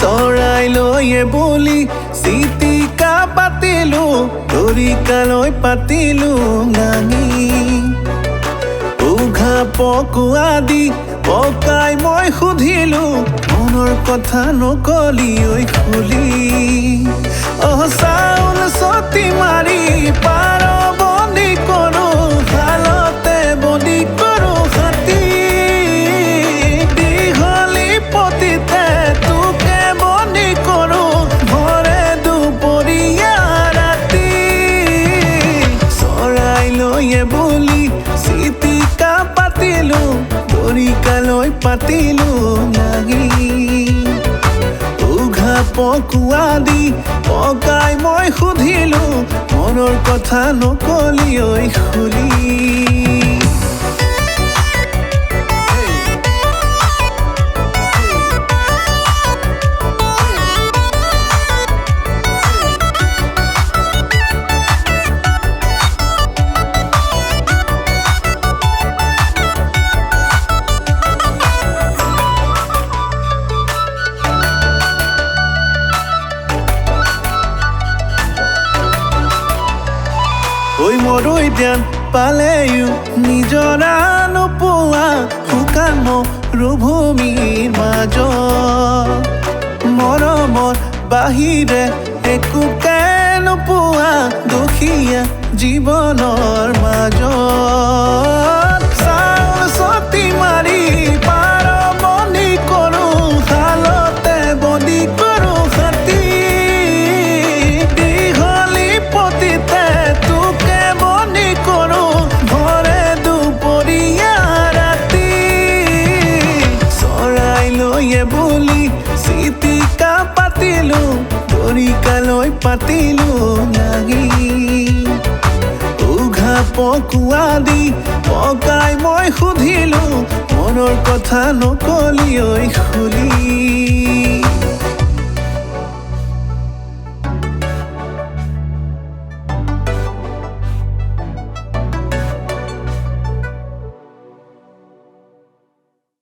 চৰাই লৈয়ে বুলি চিটিকা পাতিলো তৰিকালৈ পাতিলো গাঙি উঘা পকোৱা দি পকাই মই সুধিলো মনৰ কথা নকলি ঐ খুলি চাউল চতি মাৰি পাৰ বন্দী কৰো হালতে বন্দী কৰো হাতী দীঘলী পতিতে তোকে বন্দী কৰো ভৰে দুপৰীয়া ৰাতি চৰাই লৈয়ে বুলি চিটিকা পাতিলো তৰিকালৈ পাতিলো লাগি উঘা পকোৱা দি পকাই মই সুধিলো মনৰ কথা নকলি ঐ খুলি ঐ মৰৈ ধ্যান পালেও নিজৰা নোপোৱা শুকান মৰুভূমিৰ মাজত মৰমৰ বাহিৰে একোকে নোপোৱা দুখীয়া জীৱনৰ মাজত চাউল চতি মাৰি পাৰ বন্দী কৰো হালতে বন্দী কৰো হাতী দীঘলী পতিতে তোকে বন্দী কৰো ভৰে দুপৰীয়া ৰাতি চৰাই লৈয়ে বুলি চিটিকা পাতিলো তৰিকালৈ পাতিলো লাগি উঘা পকোৱা দি পকাই মই সুধিলো মনৰ কথা নকলি ঐ খুলি